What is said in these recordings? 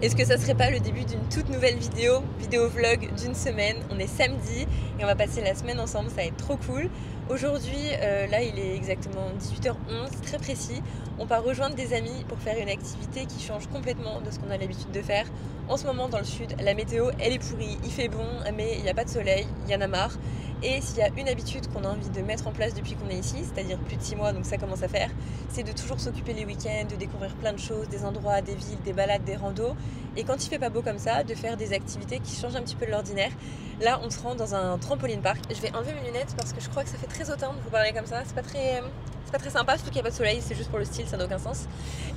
Est-ce que ça serait pas le début d'une toute nouvelle vidéo vlog d'une semaine? On est samedi et on va passer la semaine ensemble, ça va être trop cool. Aujourd'hui, là il est exactement 18h11, très précis. On part rejoindre des amis pour faire une activité qui change complètement de ce qu'on a l'habitude de faire. En ce moment dans le sud, la météo elle est pourrie, il fait bon mais il n'y a pas de soleil, il y en a marre. Et s'il y a une habitude qu'on a envie de mettre en place depuis qu'on est ici, c'est-à-dire plus de 6 mois, donc ça commence à faire, c'est de toujours s'occuper les week-ends, de découvrir plein de choses, des endroits, des villes, des balades, des randos. Et quand il fait pas beau comme ça, de faire des activités qui changent un petit peu de l'ordinaire. Là, on se rend dans un trampoline park. Je vais enlever mes lunettes parce que je crois que ça fait très hautain de vous parler comme ça. C'est pas très sympa, surtout qu'il n'y a pas de soleil, c'est juste pour le style, ça n'a aucun sens.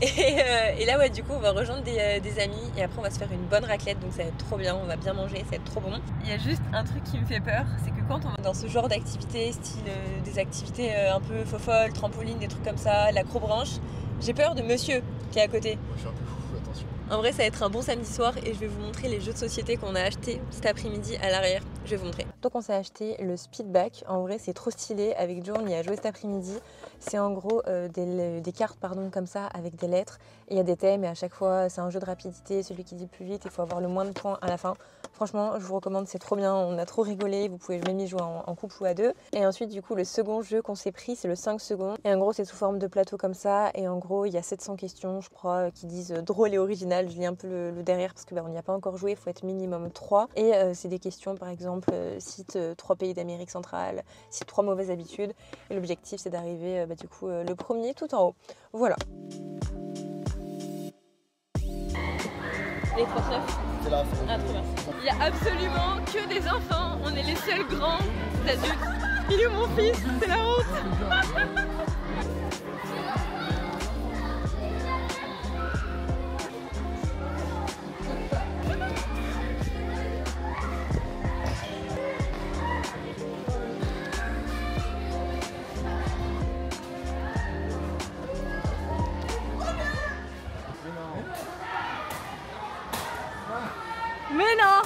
Et là, ouais, du coup, on va rejoindre des amis et après, on va se faire une bonne raclette, donc ça va être trop bien, on va bien manger, ça va être trop bon. Il y a juste un truc qui me fait peur, c'est que quand on va dans ce genre d'activités, style des activités un peu faux-folles, trampoline, des trucs comme ça, l'acrobranche, j'ai peur de monsieur qui est à côté. Moi, je suis un peu foufou, attention. En vrai, ça va être un bon samedi soir et je vais vous montrer les jeux de société qu'on a achetés cet après-midi à l'arrière. Je vais vous montrer. Donc on s'est acheté le Speedback. En vrai, c'est trop stylé. Avec Joe, on y a joué cet après-midi. C'est en gros des cartes comme ça avec des lettres. Et il y a des thèmes et à chaque fois, c'est un jeu de rapidité. Celui qui dit plus vite, il faut avoir le moins de points à la fin. Franchement, je vous recommande, c'est trop bien. On a trop rigolé. Vous pouvez même y jouer en couple ou à deux. Et ensuite, du coup, le second jeu qu'on s'est pris, c'est le 5 secondes. Et en gros, c'est sous forme de plateau comme ça. Et en gros, il y a 700 questions, je crois, qui disent drôle et original. Je lis un peu le derrière parce que on n'y a pas encore joué. Il faut être minimum 3. Et c'est des questions, par exemple, cite 3 pays d'Amérique centrale, cite 3 mauvaises habitudes. Et l'objectif, c'est d'arriver du coup le premier tout en haut. Voilà. Les 39. C'est là. Ah, trop bien. Il n'y a absolument que des enfants. On est les seuls grands adultes. Il est mon fils, c'est la honte. Mais non!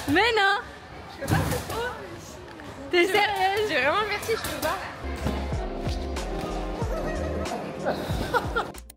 Mais non! Je peux pas, c'est trop! T'es sérieuse? J'ai vraiment merci, je peux pas!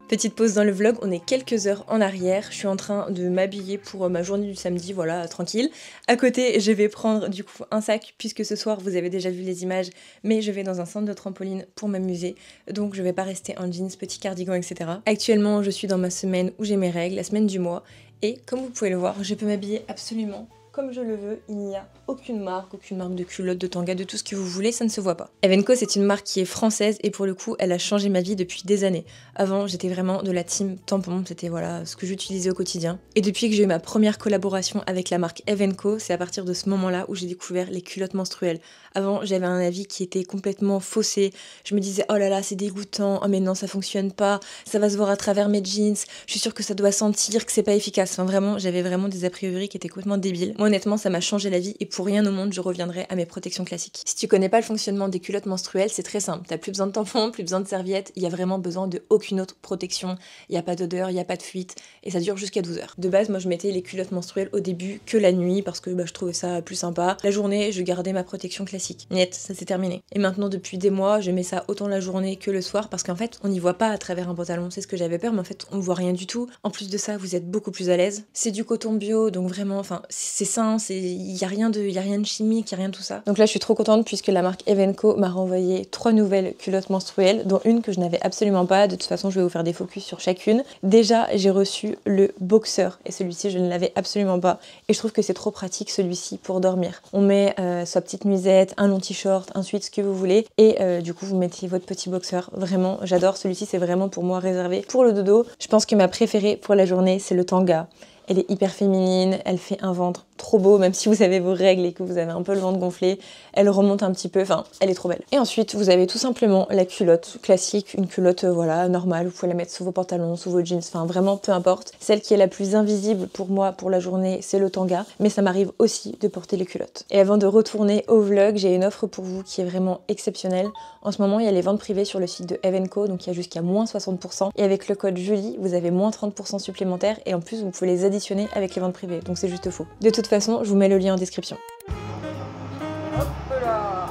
Petite pause dans le vlog, on est quelques heures en arrière, je suis en train de m'habiller pour ma journée du samedi, voilà, tranquille. À côté, je vais prendre du coup un sac, puisque ce soir, vous avez déjà vu les images, mais je vais dans un centre de trampoline pour m'amuser, donc je vais pas rester en jeans, petit cardigan, etc. Actuellement, je suis dans ma semaine où j'ai mes règles, la semaine du mois, et comme vous pouvez le voir, je peux m'habiller absolument comme je le veux, il n'y a aucune marque de culotte, de tanga, de tout ce que vous voulez, ça ne se voit pas. Evenco, c'est une marque qui est française et pour le coup, elle a changé ma vie depuis des années. Avant, j'étais vraiment de la team tampon, c'était voilà ce que j'utilisais au quotidien. Et depuis que j'ai eu ma première collaboration avec la marque Evenco, c'est à partir de ce moment-là où j'ai découvert les culottes menstruelles. Avant, j'avais un avis qui était complètement faussé. Je me disais, oh là là, c'est dégoûtant, oh mais non, ça fonctionne pas, ça va se voir à travers mes jeans, je suis sûre que ça doit sentir, que c'est pas efficace. Enfin vraiment, j'avais vraiment des a priori qui étaient complètement débiles. Moi, honnêtement, ça m'a changé la vie et pour rien au monde, je reviendrai à mes protections classiques. Si tu connais pas le fonctionnement des culottes menstruelles, c'est très simple. T'as plus besoin de tampons, plus besoin de serviettes, il y a vraiment besoin de aucune autre protection. Il y a pas d'odeur, il y a pas de fuite et ça dure jusqu'à 12 heures. De base, moi, je mettais les culottes menstruelles au début que la nuit parce que je trouvais ça plus sympa. La journée, je gardais ma protection classique. Net, ça c'est terminé. Et maintenant, depuis des mois, je mets ça autant la journée que le soir parce qu'en fait, on n'y voit pas à travers un pantalon. C'est ce que j'avais peur, mais en fait, on voit rien du tout. En plus de ça, vous êtes beaucoup plus à l'aise. C'est du coton bio, donc vraiment, enfin, c'est sain, il y a rien de chimique, il y a rien de tout ça. Donc là, je suis trop contente puisque la marque Evenco m'a renvoyé 3 nouvelles culottes menstruelles, dont une que je n'avais absolument pas. De toute façon, je vais vous faire des focus sur chacune. Déjà, j'ai reçu le boxer et celui-ci, je ne l'avais absolument pas. Et je trouve que c'est trop pratique celui-ci pour dormir. On met sa petite nuisette, un long t-shirt, un sweat, ce que vous voulez. Et du coup, vous mettez votre petit boxer. Vraiment, j'adore. Celui-ci, c'est vraiment pour moi réservé pour le dodo. Je pense que ma préférée pour la journée, c'est le tanga. Elle est hyper féminine, elle fait un ventre trop beau, même si vous avez vos règles et que vous avez un peu le ventre gonflé, elle remonte un petit peu, enfin, elle est trop belle. Et ensuite, vous avez tout simplement la culotte classique, une culotte, voilà, normale, vous pouvez la mettre sous vos pantalons, sous vos jeans, enfin, vraiment, peu importe. Celle qui est la plus invisible pour moi, pour la journée, c'est le tanga, mais ça m'arrive aussi de porter les culottes. Et avant de retourner au vlog, j'ai une offre pour vous qui est vraiment exceptionnelle. En ce moment, il y a les ventes privées sur le site de Evenco, donc il y a jusqu'à moins 60%. Et avec le code Julie, vous avez moins 30% supplémentaires, et en plus, vous pouvez les additionner avec les ventes privées, donc c'est juste faux. De toute façon, je vous mets le lien en description. Hop là,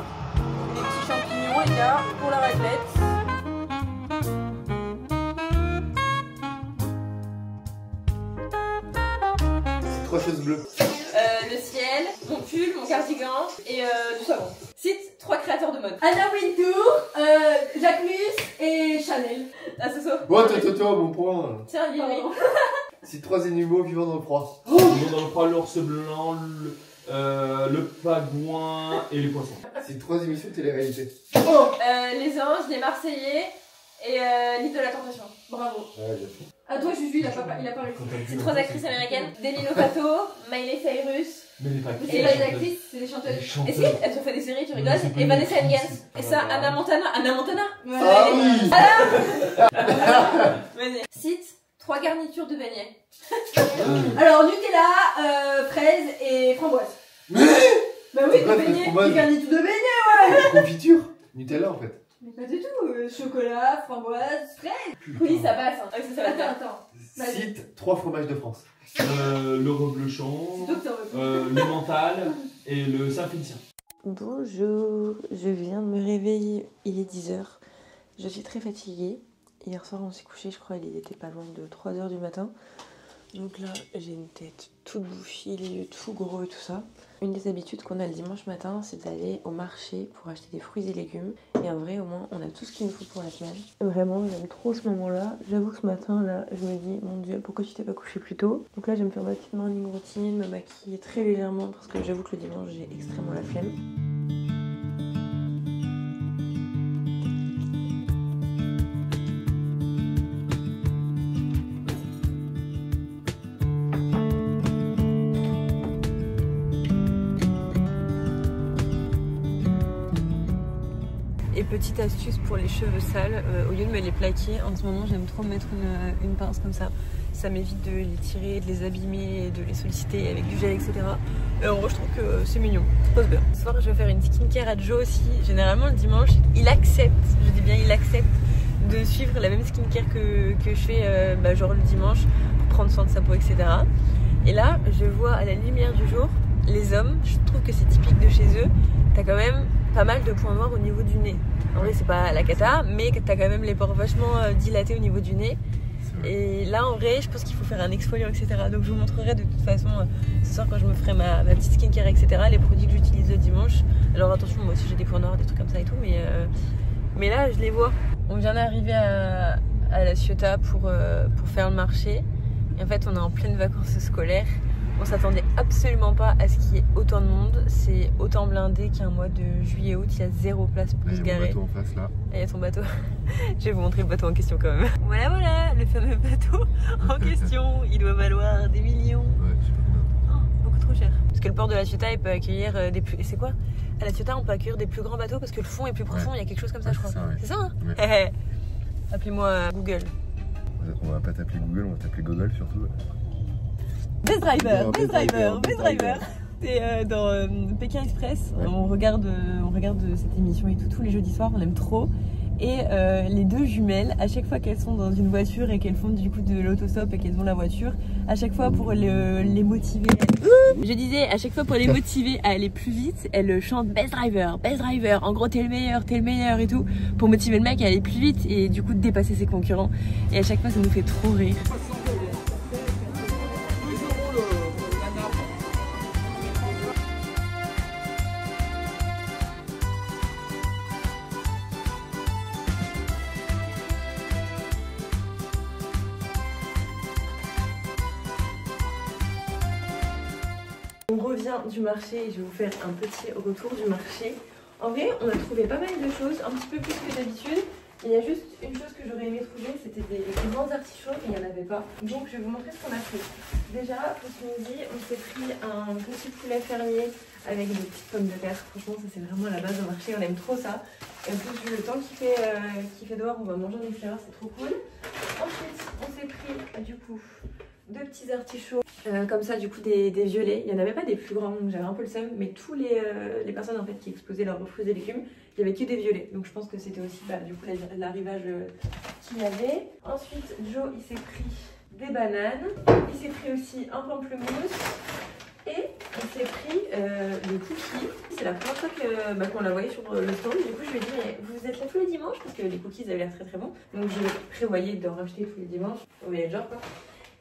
les petits champignons les gars pour la raclette. 3 choses bleues. Le ciel, mon pull, mon cardigan et du savon. Cite 3 créateurs de mode. Anna Wintour, Jacquemus et Chanel. Ah, c'est ça. Oh, toi, mon point. Tiens, Lily. C'est 3 animaux vivant dans le froid. Vivant dans le froid, l'ours blanc, le pagouin et les poissons. C'est 3 émissions de télé-réalité. Les anges, les Marseillais et l'île de la tentation. Bravo. Ouais, bien fait. À toi, Juju, il a pas réussi. C'est 3 actrices américaines. Demi Lovato, Miley Cyrus. Mais les pas C'est pas des actrices, c'est des chanteuses. Et si, elles ont fait des séries, tu rigoles. Et Vanessa Hudgens. Et ça, Anna Montana. Anna Montana. Ah oui. Venez. Cite 3 garnitures de beignets. Alors, Nutella, fraise et framboise. Mais Bah oui, C'est quoi, de beignets. framboise Du garniture de beignets. confiture. Nutella en fait. Mais pas du tout. Chocolat, framboise, fraise. Oui, ça passe. Ah oui, ça va bien. Attends. Vas-y. Cite 3 fromages de France. le reblochon, C'est toi que ça va. le mental et le Saint-Félicien. Bonjour, je viens de me réveiller, il est 10h. Je suis très fatiguée. Hier soir on s'est couché, je crois il était pas loin de 3h du matin. Donc là j'ai une tête toute bouffie, les yeux tout gros et tout ça. Une des habitudes qu'on a le dimanche matin, c'est d'aller au marché pour acheter des fruits et légumes. Et en vrai au moins on a tout ce qu'il nous faut pour la semaine. Vraiment j'aime trop ce moment-là. J'avoue que ce matin là je me dis mon dieu pourquoi tu t'es pas couché plus tôt. Donc là je vais me faire ma petite morning routine, me maquiller très légèrement parce que j'avoue que le dimanche j'ai extrêmement la flemme. Et petite astuce pour les cheveux sales, au lieu de me les plaquer, en ce moment j'aime trop mettre une pince comme ça. Ça m'évite de les tirer, de les abîmer, de les solliciter avec du gel, etc. Et en gros je trouve que c'est mignon, ça pose bien. Ce soir je vais faire une skincare à Joe aussi. Généralement le dimanche, il accepte, je dis bien il accepte, de suivre la même skincare que je fais genre le dimanche pour prendre soin de sa peau, etc. Et là je vois à la lumière du jour, les hommes, je trouve que c'est typique de chez eux, t'as quand même pas mal de points noirs au niveau du nez. En vrai c'est pas la cata, mais t'as quand même les pores vachement dilatés au niveau du nez. Et là en vrai je pense qu'il faut faire un exfoliant, etc. Donc je vous montrerai de toute façon ce soir quand je me ferai ma petite skincare, etc. Les produits que j'utilise le dimanche. Alors attention, moi aussi j'ai des points noirs, des trucs comme ça et tout, mais là je les vois. On vient d'arriver à la Ciotat pour faire le marché. Et en fait on est en pleine vacances scolaires. On s'attendait absolument pas à ce qu'il y ait autant de monde. C'est autant blindé qu'un mois de juillet-août. Il y a 0 place pour se garer. Il y a mon bateau en face là. Il y a ton bateau. Je vais vous montrer le bateau en question quand même. Voilà, le fameux bateau en question. Il doit valoir des millions. Ouais, je sais pas combien. Beaucoup trop cher. Parce que le port de la Ciotat, il peut accueillir des plus... C'est quoi? À la Ciotat, on peut accueillir des plus grands bateaux parce que le fond est plus profond. Ouais. Il y a quelque chose comme ça, Ouais, je crois. c'est ça, hein ouais. Appelez-moi Google. On va pas t'appeler Google, on va t'appeler Google surtout. Best Driver, Non, Best Driver, Best Driver. C'est dans Pékin Express. Ouais. On regarde cette émission et tout tous les jeudis soirs, on aime trop. Et les deux jumelles, à chaque fois qu'elles sont dans une voiture et qu'elles font du coup de l'autostop et qu'elles ont la voiture, à chaque fois pour les motiver, je disais, à chaque fois pour les motiver à aller plus vite, elles chantent Best Driver, en gros t'es le meilleur et tout, pour motiver le mec à aller plus vite et du coup dépasser ses concurrents. Et à chaque fois ça nous fait trop rire. On revient du marché et je vais vous faire un petit retour du marché. En vrai, on a trouvé pas mal de choses, un petit peu plus que d'habitude. Il y a juste une chose que j'aurais aimé trouver, c'était des grands artichauts, mais il n'y en avait pas. Donc je vais vous montrer ce qu'on a pris. Déjà, pour ce midi, on s'est pris un petit poulet fermier avec des petites pommes de terre. Franchement, ça c'est vraiment la base au marché, on aime trop ça. Et en plus, vu le temps qu'il fait dehors, on va manger en extérieur, c'est trop cool. Ensuite, on s'est pris du coup 2 petits artichauts, comme ça du coup des violets. Il n'y en avait pas des plus grands, donc j'avais un peu le seum, mais tous les personnes en fait qui exposaient leurs fruits et légumes, il n'y avait que des violets. Donc je pense que c'était aussi du coup l'arrivage qu'il y avait. Ensuite, Joe il s'est pris des bananes, il s'est pris aussi un pamplemousse et il s'est pris des cookies. C'est la première fois qu'on l'a voyé sur le stand. Du coup je lui ai dit mais vous êtes là tous les dimanches parce que les cookies avaient l'air très très bons. Donc je prévoyais d'en racheter tous les dimanches. Vous voyez le genre quoi.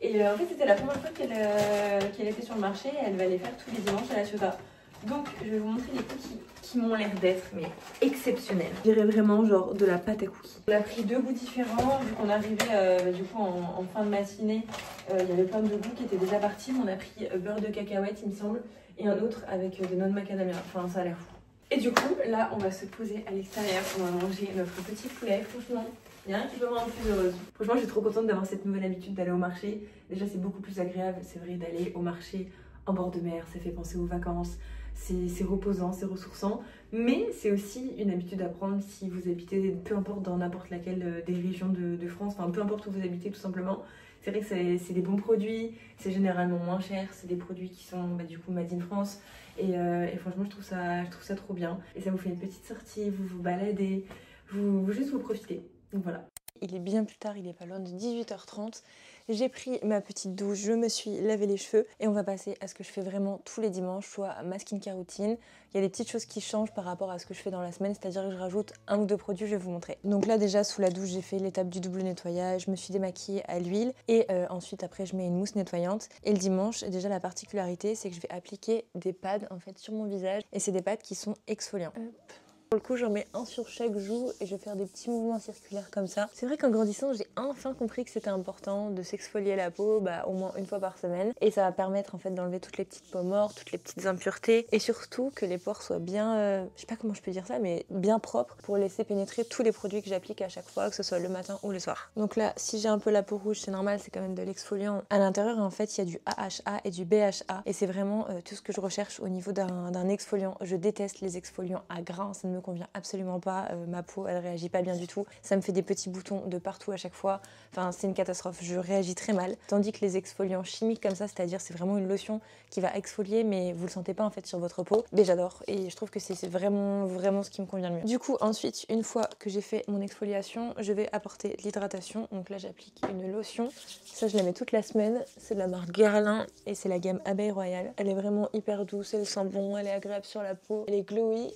Et en fait, c'était la première fois qu'elle était sur le marché. Elle va les faire tous les dimanches à la Ciotat. Donc, je vais vous montrer les cookies qui m'ont l'air d'être mais exceptionnels. Je dirais vraiment genre de la pâte à cookies. On a pris 2 goûts différents. Vu qu'on arrivait du coup en fin de matinée, il y avait plein de goûts qui étaient déjà partis. On a pris beurre de cacahuète, il me semble, et un autre avec des noix de macadamia. Enfin, ça a l'air fou. Et du coup, là, on va se poser à l'extérieur. On va manger notre petit poulet. Franchement, il n'y a rien qui peut me rendre plus heureuse. Franchement, je suis trop contente d'avoir cette nouvelle habitude d'aller au marché. Déjà, c'est beaucoup plus agréable, c'est vrai, d'aller au marché en bord de mer. Ça fait penser aux vacances. C'est reposant, c'est ressourçant. Mais c'est aussi une habitude à prendre si vous habitez, peu importe dans n'importe laquelle des régions de France. Enfin, peu importe où vous habitez, tout simplement. C'est vrai que c'est des bons produits. C'est généralement moins cher. C'est des produits qui sont du coup made in France. Et franchement, je trouve ça trop bien. Et ça vous fait une petite sortie, vous vous baladez, vous juste vous profitez. Donc voilà. Il est bien plus tard, il est pas loin de 18h30. J'ai pris ma petite douche, je me suis lavé les cheveux et on va passer à ce que je fais vraiment tous les dimanches, soit ma skincare routine. Il y a des petites choses qui changent par rapport à ce que je fais dans la semaine, c'est-à-dire que je rajoute 1 ou 2 produits, je vais vous montrer. Donc là déjà sous la douche, j'ai fait l'étape du double nettoyage, je me suis démaquillée à l'huile et ensuite après je mets une mousse nettoyante. Et le dimanche, déjà la particularité, c'est que je vais appliquer des pads en fait sur mon visage et c'est des pads qui sont exfoliants. Hop. Pour le coup, j'en mets un sur chaque joue et je vais faire des petits mouvements circulaires comme ça. C'est vrai qu'en grandissant, j'ai enfin compris que c'était important de s'exfolier la peau au moins 1 fois par semaine. Et ça va permettre en fait d'enlever toutes les petites peaux mortes, toutes les petites impuretés et surtout que les pores soient bien, je sais pas comment je peux dire ça, mais bien propres pour laisser pénétrer tous les produits que j'applique à chaque fois, que ce soit le matin ou le soir. Donc là, si j'ai un peu la peau rouge, c'est normal, c'est quand même de l'exfoliant. À l'intérieur, en fait, il y a du AHA et du BHA et c'est vraiment tout ce que je recherche au niveau d'un exfoliant. Je déteste les exfoliants à grains, ça ne me convient absolument pas, ma peau elle réagit pas bien du tout, ça me fait des petits boutons de partout à chaque fois, enfin c'est une catastrophe, je réagis très mal, tandis que les exfoliants chimiques comme ça, c'est-à-dire c'est vraiment une lotion qui va exfolier mais vous le sentez pas en fait sur votre peau, mais j'adore et je trouve que c'est vraiment ce qui me convient le mieux. Du coup ensuite, une fois que j'ai fait mon exfoliation, je vais apporter l'hydratation, donc là j'applique une lotion, ça je la mets toute la semaine, c'est de la marque Guerlain et c'est la gamme Abeille Royale, elle est vraiment hyper douce, elle sent bon, elle est agréable sur la peau, elle est glowy.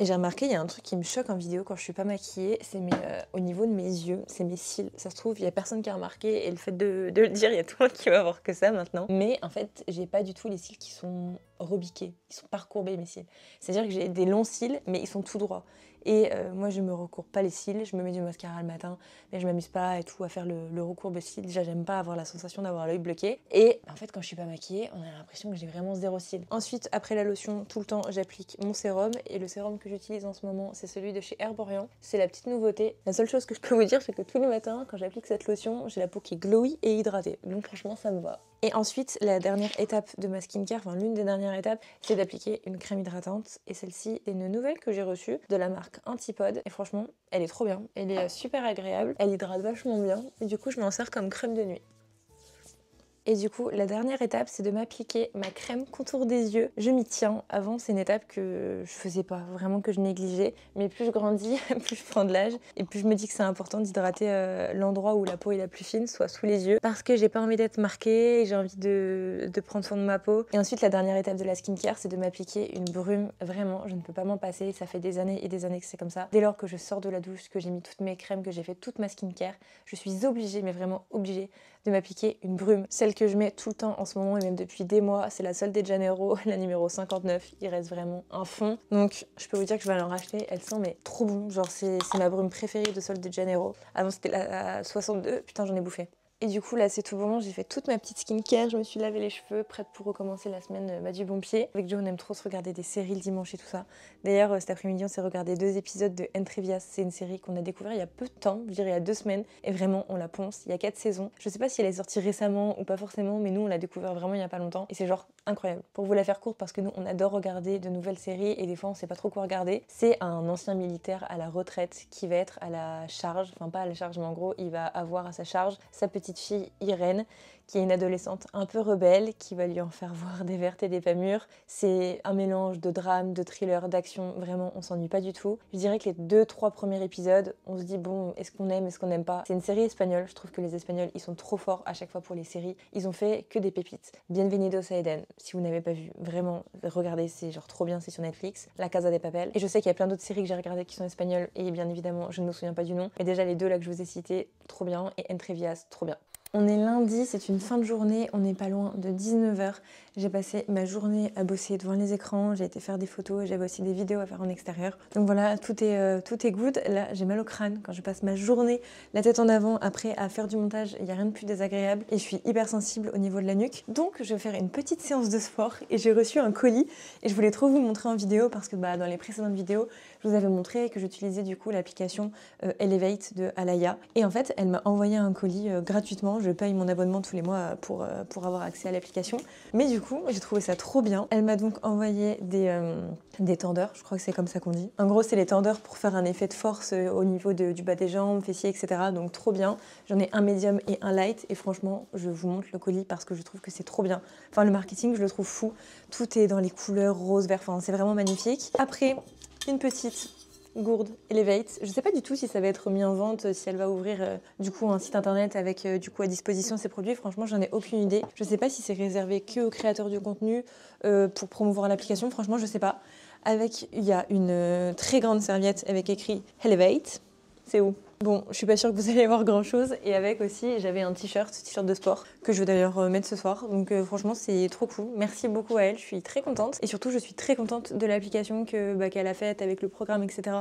Et j'ai remarqué, il y a un truc qui me choque en vidéo quand je suis pas maquillée, c'est au niveau de mes yeux, c'est mes cils. Ça se trouve, il y a personne qui a remarqué et le fait de le dire, il y a tout le monde qui va voir que ça maintenant. Mais en fait, j'ai pas du tout les cils qui sont rebiqués, ils sont pas recourbés mes cils. C'est-à-dire que j'ai des longs cils, mais ils sont tout droits. Et moi, je me recourbe pas les cils, je me mets du mascara le matin, mais je m'amuse pas et tout à faire le recourbe cils. Déjà, j'aime pas avoir la sensation d'avoir l'œil bloqué. Et en fait, quand je suis pas maquillée, on a l'impression que j'ai vraiment 0 cils. Ensuite, après la lotion, tout le temps, j'applique mon sérum. Et le sérum que j'utilise en ce moment, c'est celui de chez Herborian. C'est la petite nouveauté. La seule chose que je peux vous dire, c'est que tous les matins, quand j'applique cette lotion, j'ai la peau qui est glowy et hydratée. Donc franchement, ça me va. Et ensuite, la dernière étape de ma skincare, enfin l'une des dernières étapes, c'est d'appliquer une crème hydratante. Et celle-ci, c'est une nouvelle que j'ai reçue de la marque Antipode. Et franchement, elle est trop bien. Elle est super agréable. Elle hydrate vachement bien. Et du coup, je m'en sers comme crème de nuit. Et du coup, la dernière étape, c'est de m'appliquer ma crème contour des yeux. Je m'y tiens. Avant, c'est une étape que je faisais pas, vraiment que je négligeais. Mais plus je grandis, plus je prends de l'âge. Et plus je me dis que c'est important d'hydrater l'endroit où la peau est la plus fine, soit sous les yeux. Parce que j'ai pas envie d'être marquée, j'ai envie de prendre soin de ma peau. Et ensuite, la dernière étape de la skincare, c'est de m'appliquer une brume. Vraiment, je ne peux pas m'en passer. Ça fait des années et des années que c'est comme ça. Dès lors que je sors de la douche, que j'ai mis toutes mes crèmes, que j'ai fait toute ma skincare, je suis obligée, mais vraiment obligée, de m'appliquer une brume. Celle que je mets tout le temps en ce moment et même depuis des mois, c'est la Sol de Janeiro, la numéro 59. Il reste vraiment un fond. Donc je peux vous dire que je vais en racheter. Elle sent mais trop bon. Genre c'est ma brume préférée de Sol de Janeiro. Avant c'était la 62. Putain, j'en ai bouffé. Et du coup là c'est tout bon, j'ai fait toute ma petite skincare, je me suis lavé les cheveux, prête pour recommencer la semaine du bon pied. Avec Joe on aime trop se regarder des séries le dimanche et tout ça. D'ailleurs cet après-midi on s'est regardé 2 épisodes de Entrevias, c'est une série qu'on a découvert il y a peu de temps, je dirais il y a 2 semaines. Et vraiment on la ponce, il y a 4 saisons. Je sais pas si elle est sortie récemment ou pas forcément, mais nous on l'a découvert vraiment il y a pas longtemps. Et c'est genre incroyable. Pour vous la faire courte, parce que nous on adore regarder de nouvelles séries et des fois on sait pas trop quoi regarder. C'est un ancien militaire à la retraite qui va être à la charge, enfin pas à la charge mais en gros il va avoir à sa charge sa petite fille Irène, qui est une adolescente un peu rebelle, qui va lui en faire voir des vertes et des pas mûres. C'est un mélange de drame, de thriller, d'action, vraiment on s'ennuie pas du tout. Je dirais que les 2-3 premiers épisodes, on se dit bon, est-ce qu'on aime, est-ce qu'on n'aime pas. C'est une série espagnole, je trouve que les Espagnols ils sont trop forts à chaque fois pour les séries. Ils ont fait que des pépites. Bienvenidos a Eden, si vous n'avez pas vu, vraiment regardez, c'est genre trop bien, c'est sur Netflix. La Casa de Papel. Et je sais qu'il y a plein d'autres séries que j'ai regardées qui sont espagnoles et bien évidemment je ne me souviens pas du nom. Mais déjà les 2 là que je vous ai cités, trop bien, et Entrevias, trop bien. On est lundi, c'est une fin de journée, on n'est pas loin de 19 h. J'ai passé ma journée à bosser devant les écrans, j'ai été faire des photos, j'avais aussi des vidéos à faire en extérieur. Donc voilà, tout est good. Là, j'ai mal au crâne quand je passe ma journée la tête en avant après à faire du montage. Il n'y a rien de plus désagréable et je suis hyper sensible au niveau de la nuque. Donc je vais faire une petite séance de sport et j'ai reçu un colis et je voulais trop vous montrer en vidéo parce que dans les précédentes vidéos, je vous avais montré que j'utilisais du coup l'application Elevate de Alaya. Et en fait, elle m'a envoyé un colis gratuitement. Je paye mon abonnement tous les mois pour avoir accès à l'application. Mais du coup, j'ai trouvé ça trop bien. Elle m'a donc envoyé des tendeurs, je crois que c'est comme ça qu'on dit. En gros, c'est les tendeurs pour faire un effet de force au niveau du bas des jambes, fessiers, etc. Donc trop bien. J'en ai un médium et un light. Et franchement, je vous montre le colis parce que je trouve que c'est trop bien. Enfin, le marketing, je le trouve fou. Tout est dans les couleurs rose, vert. Enfin, c'est vraiment magnifique. Après, une petite gourde Elevate. Je sais pas du tout si ça va être mis en vente, si elle va ouvrir du coup un site internet avec du coup à disposition ses produits. Franchement, j'en ai aucune idée. Je sais pas si c'est réservé que aux créateurs du contenu pour promouvoir l'application. Franchement, je sais pas. Il y a une très grande serviette avec écrit Elevate. C'est où? Bon, je suis pas sûre que vous allez voir grand chose. Et avec aussi, j'avais un t-shirt de sport que je vais d'ailleurs mettre ce soir. Donc franchement, c'est trop cool. Merci beaucoup à elle, je suis très contente. Et surtout, je suis très contente de l'application qu'elle a faite avec le programme, etc.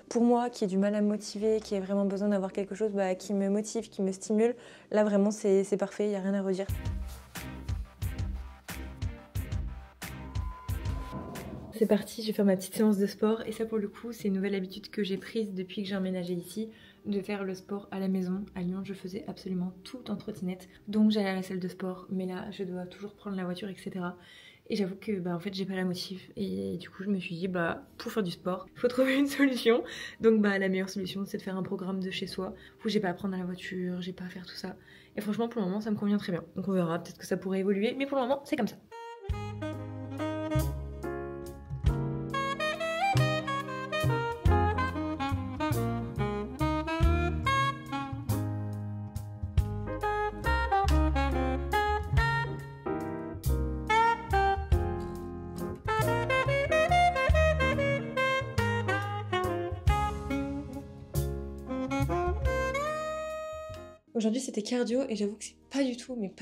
Pour moi, qui ai du mal à me motiver, qui ai vraiment besoin d'avoir quelque chose qui me motive, qui me stimule, là vraiment, c'est parfait, il n'y a rien à redire. C'est parti, je vais faire ma petite séance de sport et ça pour le coup c'est une nouvelle habitude que j'ai prise depuis que j'ai emménagé ici, de faire le sport à la maison. À Lyon je faisais absolument tout en trottinette, donc j'allais à la salle de sport, mais là je dois toujours prendre la voiture, etc. Et j'avoue que en fait j'ai pas la motive et du coup je me suis dit pour faire du sport il faut trouver une solution. Donc la meilleure solution c'est de faire un programme de chez soi où j'ai pas à prendre la voiture, j'ai pas à faire tout ça. Et franchement pour le moment ça me convient très bien. Donc on verra, peut-être que ça pourrait évoluer, mais pour le moment c'est comme ça. Aujourd'hui c'était cardio et j'avoue que c'est pas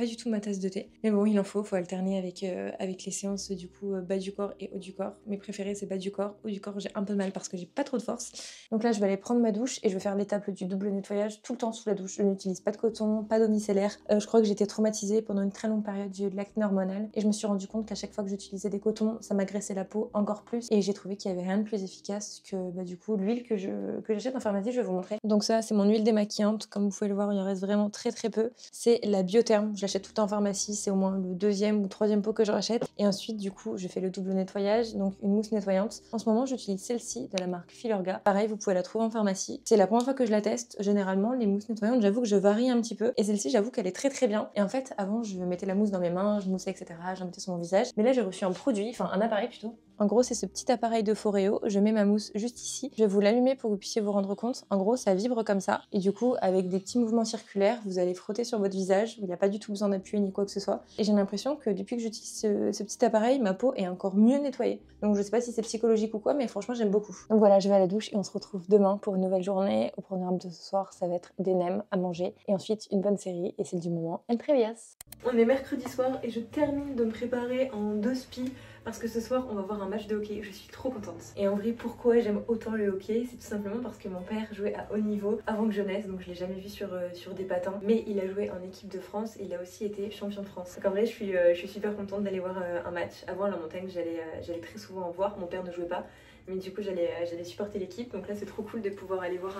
du tout ma tasse de thé. Mais bon, il en faut alterner avec les séances du coup bas du corps et haut du corps. Mes préférés c'est bas du corps, haut du corps j'ai un peu de mal parce que j'ai pas trop de force. Donc là je vais aller prendre ma douche et je vais faire l'étape du double nettoyage tout le temps sous la douche. Je n'utilise pas de coton, pas d'eau micellaire. Je crois que j'étais traumatisée pendant une très longue période, j'ai eu de l'acné hormonal et je me suis rendu compte qu'à chaque fois que j'utilisais des cotons, ça m'agressait la peau encore plus et j'ai trouvé qu'il y avait rien de plus efficace que du coup l'huile que j'achète en pharmacie, je vais vous montrer. Donc ça c'est mon huile démaquillante, comme vous pouvez le voir il en reste vraiment très peu. C'est la Biotherm, je l'achète tout le temps en pharmacie, c'est au moins le 2e ou 3e pot que je rachète. Et ensuite du coup je fais le double nettoyage, donc une mousse nettoyante. En ce moment j'utilise celle-ci de la marque Filorga. Pareil, vous pouvez la trouver en pharmacie. C'est la première fois que je la teste. Généralement les mousses nettoyantes, j'avoue que je varie un petit peu. Et celle-ci j'avoue qu'elle est très bien. Et en fait avant je mettais la mousse dans mes mains, je moussais etc. J'en mettais sur mon visage. Mais là j'ai reçu un produit, enfin un appareil plutôt. En gros c'est ce petit appareil de Foreo. Je mets ma mousse juste ici. Je vais vous l'allumer pour que vous puissiez vous rendre compte. En gros ça vibre comme ça. Et du coup avec des petits mouvements circulaires, vous allez frotter sur votre visage. Il n'y a pas du tout besoin d'appuyer ni quoi que ce soit. Et j'ai l'impression que depuis que j'utilise ce petit appareil, ma peau est encore mieux nettoyée. Donc je sais pas si c'est psychologique ou quoi, mais franchement j'aime beaucoup. Donc voilà, je vais à la douche et on se retrouve demain pour une nouvelle journée. Au programme de ce soir, ça va être des nems à manger et ensuite une bonne série et celle du moment, Entrevias. On est mercredi soir et je termine de me préparer en 2 spi parce que ce soir on va voir un match de hockey, je suis trop contente. Et en vrai pourquoi j'aime autant le hockey, c'est tout simplement parce que mon père jouait à haut niveau avant que je naisse, donc je l'ai jamais vu sur des patins, mais il a joué en équipe de France et il a aussi été champion de France. Donc en vrai je suis super contente d'aller voir un match. Avant à la montagne j'allais très souvent en voir, mon père ne jouait pas, mais du coup j'allais supporter l'équipe, donc là c'est trop cool de pouvoir aller voir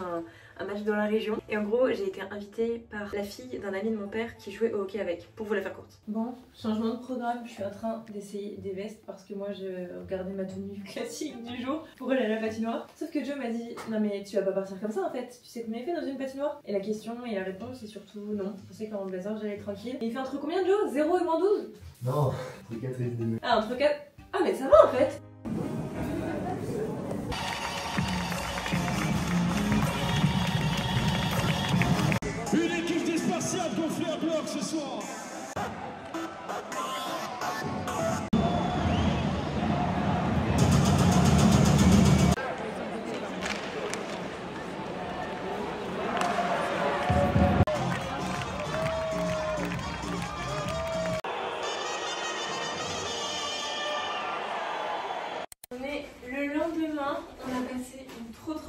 un match dans la région. Et en gros j'ai été invitée par la fille d'un ami de mon père qui jouait au hockey avec, pour vous la faire courte. Bon, changement de programme, je suis en train d'essayer des vestes parce que moi je regardais ma tenue classique du jour pour aller à la patinoire. Sauf que Joe m'a dit non mais tu vas pas partir comme ça en fait, tu sais combien il fait dans une patinoire? Et la question et la réponse c'est surtout non. Je pensais qu'en blazer j'allais être tranquille. Et il fait entre combien Joe? 0 et moins 12? Non, entre 4 et 2. Ah entre 4. Ah mais ça va en fait. Une équipe des Spartiates qu'on fait un bloc ce soir.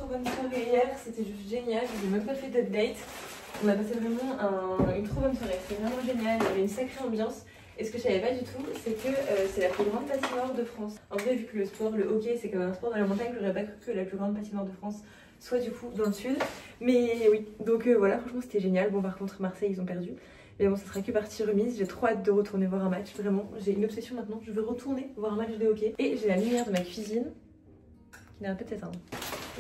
trop bonne soirée hier, c'était juste génial, j'ai même pas fait d'update. On a passé vraiment une trop bonne soirée, c'était vraiment génial, il y avait une sacrée ambiance. Et ce que je savais pas du tout, c'est que c'est la plus grande patinoire de France. En vrai, vu que le sport, le hockey, c'est comme un sport de la montagne, j'aurais pas cru que la plus grande patinoire de France soit du coup dans le sud. Mais oui, donc voilà, franchement c'était génial. Bon, par contre, Marseille, ils ont perdu. Mais bon, ça sera que partie remise. J'ai trop hâte de retourner voir un match. Vraiment, j'ai une obsession maintenant. Je veux retourner voir un match de hockey. Et j'ai la lumière de ma cuisine qui n'arrête pas de s'éteindre.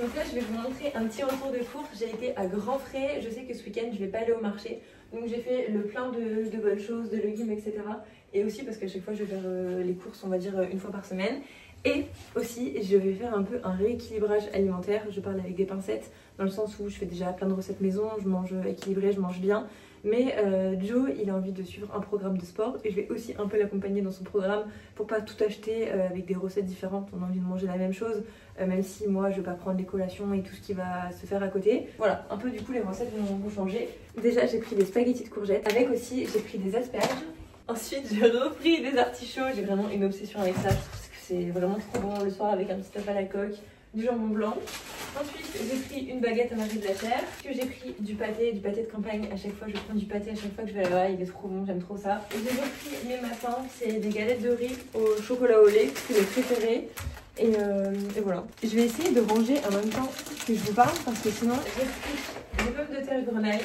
Donc là, je vais vous montrer un petit retour de course. J'ai été à grands frais. Je sais que ce week-end, je vais pas aller au marché. Donc j'ai fait le plein de bonnes choses, de légumes, etc. Et aussi parce qu'à chaque fois, je vais faire les courses, on va dire, une fois par semaine. Et aussi, je vais faire un peu un rééquilibrage alimentaire. Je parle avec des pincettes, dans le sens où je fais déjà plein de recettes maison, je mange équilibré, je mange bien. Mais Joe, il a envie de suivre un programme de sport et je vais aussi un peu l'accompagner dans son programme pour pas tout acheter avec des recettes différentes. On a envie de manger la même chose, même si moi je vais pas prendre les collations et tout ce qui va se faire à côté. Voilà, un peu du coup les recettes vont changer. Déjà j'ai pris des spaghettis de courgettes, avec aussi j'ai pris des asperges. Ensuite j'ai repris des artichauts, j'ai vraiment une obsession avec ça parce que c'est vraiment trop bon le soir avec un petit œuf à la coque, du jambon blanc. Ensuite, j'ai pris une baguette à Marie de la Chair, que j'ai pris du pâté de campagne. À chaque fois, je prends du pâté à chaque fois que je vais là-bas, il est trop bon, j'aime trop ça. J'ai repris mes matins, c'est des galettes de riz au chocolat au lait, c'est mes préférés. Et voilà. Je vais essayer de ranger en même temps que je vous parle parce que sinon, j'ai pris des pommes de terre grenaille.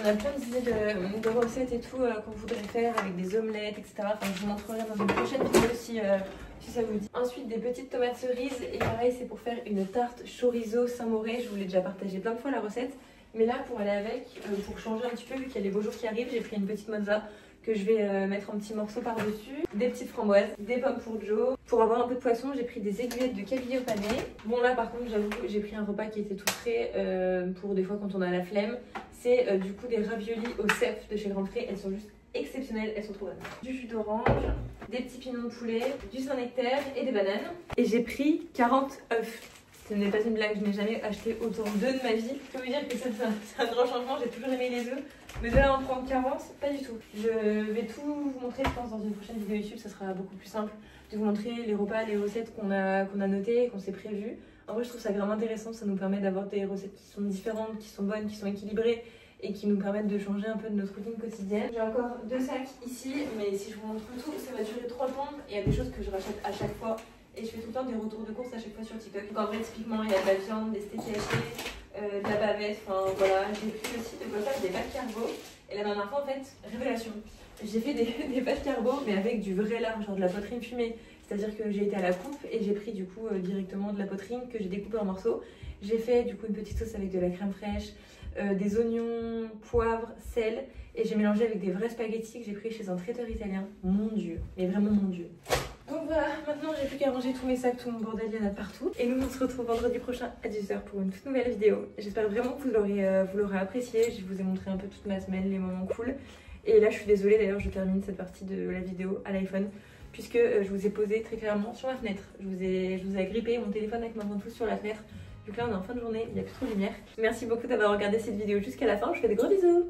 On a plein d'idées de recettes et tout qu'on voudrait faire avec des omelettes, etc. Enfin, je vous montrerai dans une prochaine vidéo si ça vous dit. Ensuite, des petites tomates cerises. Et pareil, c'est pour faire une tarte chorizo Saint-Mauré. Je vous l'ai déjà partagé plein de fois la recette. Mais là, pour aller avec, pour changer un petit peu, vu qu'il y a les beaux jours qui arrivent, j'ai pris une petite mozza que je vais mettre en petits morceaux par-dessus. Des petites framboises, des pommes pour Joe. Pour avoir un peu de poisson, j'ai pris des aiguillettes de cabillaud pané. Bon là, par contre, j'avoue que j'ai pris un repas qui était tout frais pour des fois quand on a la flemme. C'est du coup des raviolis au cèpe de chez Grand Frais. Elles sont juste exceptionnelles, elles sont trop bonnes. Du jus d'orange, des petits pignons de poulet, du Saint-Nectaire et des bananes. Et j'ai pris 40 œufs. Ce n'est pas une blague, je n'ai jamais acheté autant d'œufs de ma vie. Je peux vous dire que c'est un grand changement, j'ai toujours aimé les œufs. Mais de là à en prendre 40, pas du tout. Je vais tout vous montrer, je pense, dans une prochaine vidéo YouTube, ça sera beaucoup plus simple de vous montrer les repas, les recettes qu'on a notées, qu'on s'est prévues. En vrai, je trouve ça vraiment intéressant, ça nous permet d'avoir des recettes qui sont différentes, qui sont bonnes, qui sont équilibrées et qui nous permettent de changer un peu de notre routine quotidienne. J'ai encore 2 sacs ici, mais si je vous montre tout, ça va durer 3 plombes. Et il y a des choses que je rachète à chaque fois. Et je fais tout le temps des retours de course à chaque fois sur TikTok. Donc en vrai, typiquement, il y a de la viande, des steaks hachés, de la bavette, enfin voilà. J'ai pris aussi de quoi faire des pâtes carbo. Et la dernière fois, en fait, révélation. J'ai fait des pâtes carbo, mais avec du vrai lard, genre de la poitrine fumée. C'est-à-dire que j'ai été à la coupe et j'ai pris du coup directement de la poitrine que j'ai découpée en morceaux. J'ai fait du coup une petite sauce avec de la crème fraîche, des oignons, poivre, sel. Et j'ai mélangé avec des vrais spaghettis que j'ai pris chez un traiteur italien. Mon Dieu, mais vraiment mon Dieu. Donc voilà, maintenant j'ai plus qu'à ranger tous mes sacs, tout mon bordel, il y en a partout. Et nous on se retrouve vendredi prochain à 10h pour une toute nouvelle vidéo. J'espère vraiment que vous l'aurez apprécié. Je vous ai montré un peu toute ma semaine, les moments cool. Et là je suis désolée d'ailleurs, je termine cette partie de la vidéo à l'iPhone. Puisque je vous ai posé très clairement sur ma fenêtre. Je vous ai agrippé mon téléphone avec ma ventouse sur la fenêtre. Vu que là on est en fin de journée, il n'y a plus trop de lumière. Merci beaucoup d'avoir regardé cette vidéo jusqu'à la fin. Je vous fais des gros bisous.